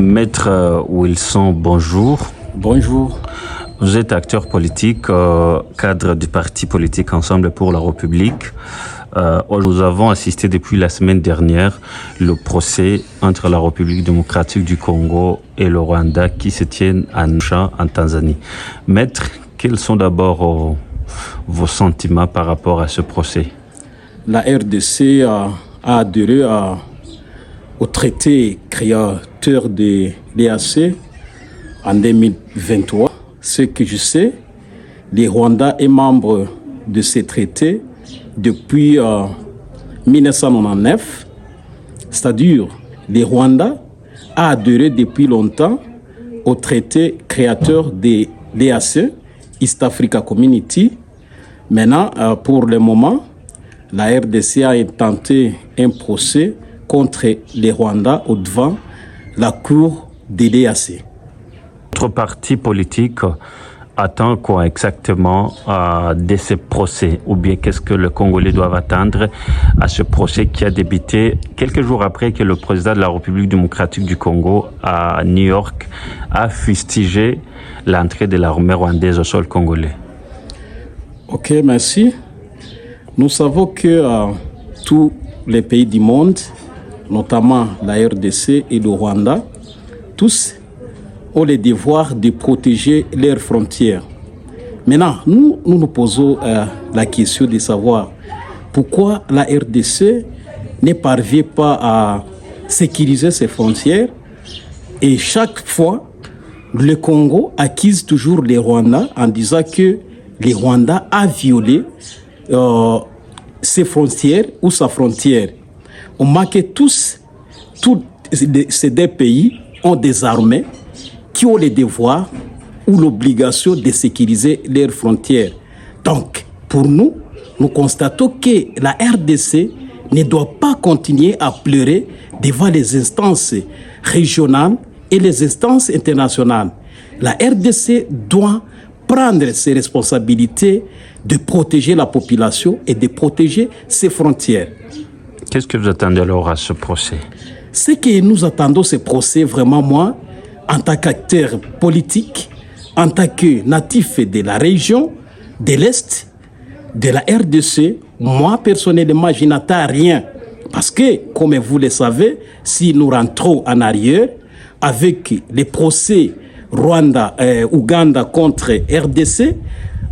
Maître Wilson, bonjour. Bonjour. Vous êtes acteur politique, cadre du parti politique Ensemble pour la République. Nous avons assisté depuis la semaine dernière le procès entre la République démocratique du Congo et le Rwanda qui se tiennent à Arusha, en Tanzanie. Maître, quels sont d'abord vos sentiments par rapport à ce procès? La RDC a adhéré au traité créateur de l'EAC en 2023. Ce que je sais, le Rwanda est membre de ce traité depuis 1999. C'est-à-dire, le Rwanda a adhéré depuis longtemps au traité créateur de l'EAC, East Africa Community. Maintenant, pour le moment, la RDC a intenté un procès contre les Rwandais au-devant la cour de l'EAC. Votre parti politique attend quoi exactement de ce procès? Ou bien qu'est-ce que les Congolais doivent attendre à ce procès qui a débuté quelques jours après que le président de la République démocratique du Congo à New York a fustigé l'entrée de l'armée rwandaise au sol congolais? Ok, merci. Nous savons que tous les pays du monde, notamment la RDC et le Rwanda, tous ont le devoir de protéger leurs frontières. Maintenant, nous posons la question de savoir pourquoi la RDC ne parvient pas à sécuriser ses frontières et chaque fois, le Congo accuse toujours les Rwandais en disant que les Rwandais a violé ses frontières ou sa frontière. On marque tous ces deux pays ont des armées qui ont le devoir ou l'obligation de sécuriser leurs frontières. Donc, pour nous, nous constatons que la RDC ne doit pas continuer à pleurer devant les instances régionales et les instances internationales. La RDC doit prendre ses responsabilités de protéger la population et de protéger ses frontières. Qu'est-ce que vous attendez alors à ce procès? Ce que nous attendons, ce procès, vraiment moi, en tant qu'acteur politique, en tant que natif de la région de l'Est, de la RDC, moi personnellement, je n'attends rien. Parce que, comme vous le savez, si nous rentrons en arrière avec les procès Rwanda-Ouganda contre RDC,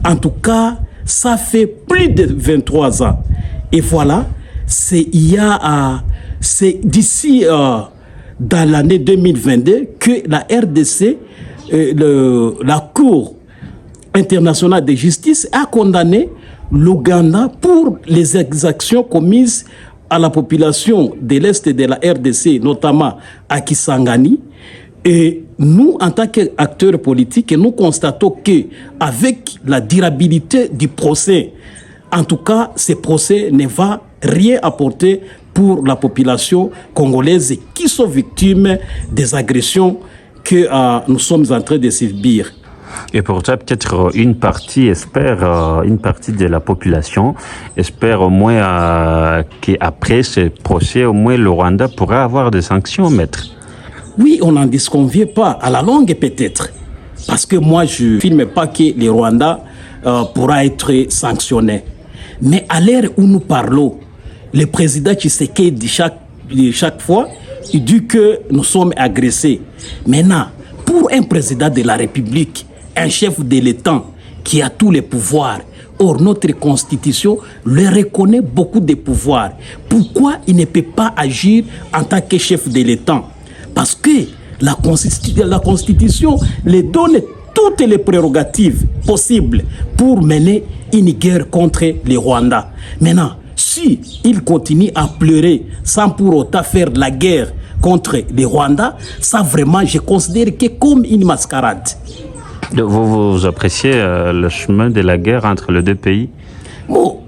en tout cas, ça fait plus de 23 ans. Et voilà, c'est d'ici dans l'année 2022 que la RDC, la Cour internationale de justice, a condamné l'Ouganda pour les exactions commises à la population de l'Est de la RDC, notamment à Kisangani. Et nous, en tant qu'acteurs politiques, nous constatons qu'avec la durabilité du procès, en tout cas, ce procès ne va rien apporter pour la population congolaise qui sont victimes des agressions que nous sommes en train de subir. Et pourtant, peut-être une partie de la population espère au moins qu'après ce procès, au moins le Rwanda pourra avoir des sanctions, maître. Oui, on n'en disconvient pas, à la longue peut-être. Parce que moi, je ne filme pas que le Rwanda pourra être sanctionné. Mais à l'heure où nous parlons, le président Tshisekedi, chaque fois, il dit que nous sommes agressés. Maintenant, pour un président de la République, un chef de l'État qui a tous les pouvoirs, or notre constitution lui reconnaît beaucoup de pouvoirs, pourquoi il ne peut pas agir en tant que chef de l'État? Parce que la constitution lui donne toutes les prérogatives possibles pour mener une guerre contre les Rwandais. Maintenant, si il continue à pleurer sans pour autant faire la guerre contre les Rwandais, ça vraiment, je considère que comme une mascarade. Vous appréciez le chemin de la guerre entre les deux pays? Bon,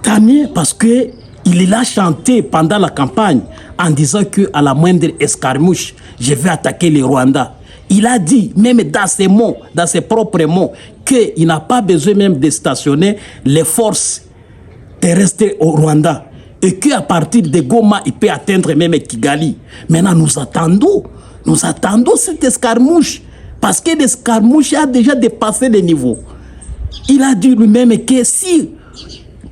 tant mieux parce que il l'a chanté pendant la campagne en disant qu'à la moindre escarmouche, je vais attaquer les Rwandais. Il a dit, même dans ses mots, dans ses propres mots, qu'il n'a pas besoin même de stationner les forces terrestres au Rwanda. Et qu'à partir de Goma, il peut atteindre même Kigali. Maintenant, nous attendons Nous attendons cette escarmouche parce que l'escarmouche a déjà dépassé les niveaux. Il a dit lui-même que si,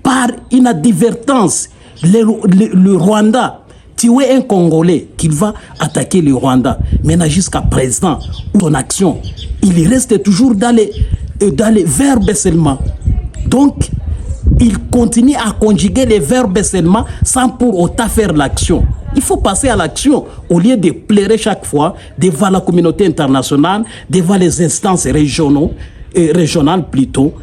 par inadvertance, le Rwanda tuait un Congolais, qu'il va attaquer le Rwanda. Maintenant, jusqu'à présent, son action, il reste toujours dans les verbes seulement. Donc, il continue à conjuguer les verbes seulement sans pour autant faire l'action. Il faut passer à l'action au lieu de pleurer chaque fois devant la communauté internationale, devant les instances régionales plutôt.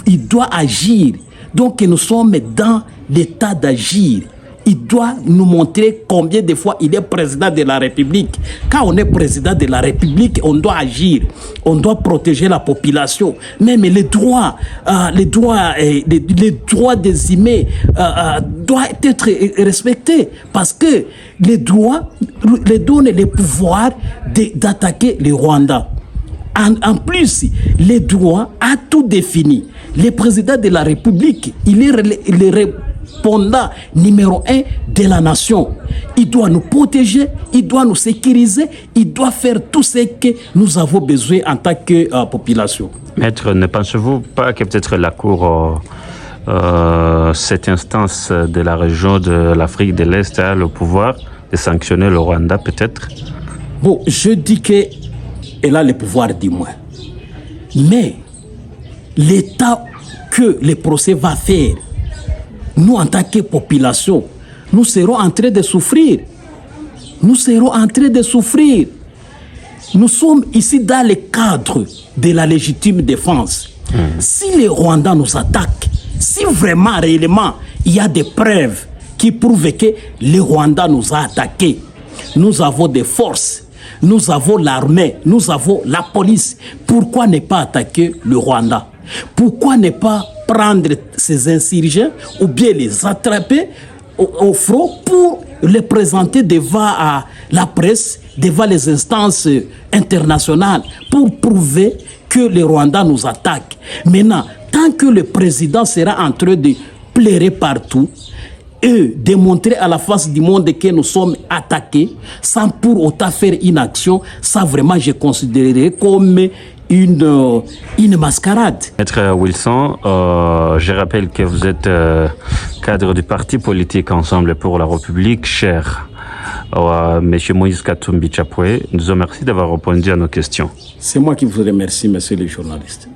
Il doit agir. Donc nous sommes dans l'état d'agir. Il doit nous montrer combien de fois il est président de la République. Quand on est président de la République, on doit agir. On doit protéger la population. Même les droits des humains doivent être respectés. Parce que les droits les donnent le pouvoir d'attaquer le Rwanda. En plus, les droits a tout défini. Le président de la République, il est le répondant numéro 1 de la nation. Il doit nous protéger, il doit nous sécuriser, il doit faire tout ce que nous avons besoin en tant que population. Maître, ne pensez-vous pas que peut-être la Cour, cette instance de la région de l'Afrique de l'Est a le pouvoir de sanctionner le Rwanda peut-être? Bon, je dis qu'elle a le pouvoir du moins. Mais l'état que le procès va faire, nous en tant que population, nous serons en train de souffrir. Nous serons en train de souffrir. Nous sommes ici dans le cadre de la légitime défense. Si les Rwandais nous attaquent, si vraiment, réellement, il y a des preuves qui prouvent que les Rwandais nous ont attaqués, nous avons des forces, nous avons l'armée, nous avons la police. Pourquoi ne pas attaquer le Rwanda? Pourquoi ne pas prendre ces insurgents ou bien les attraper au front pour les présenter devant la presse, devant les instances internationales pour prouver que les Rwandais nous attaquent. Maintenant, tant que le président sera en train de pleurer partout et démontrer à la face du monde que nous sommes attaqués sans pour autant faire une action, ça vraiment je considérerais comme une mascarade. Maître Wilson, je rappelle que vous êtes cadre du parti politique Ensemble pour la République, cher Monsieur Moïse Katumbi Chapwe. Nous vous remercions d'avoir répondu à nos questions. C'est moi qui vous remercie, monsieur le journaliste.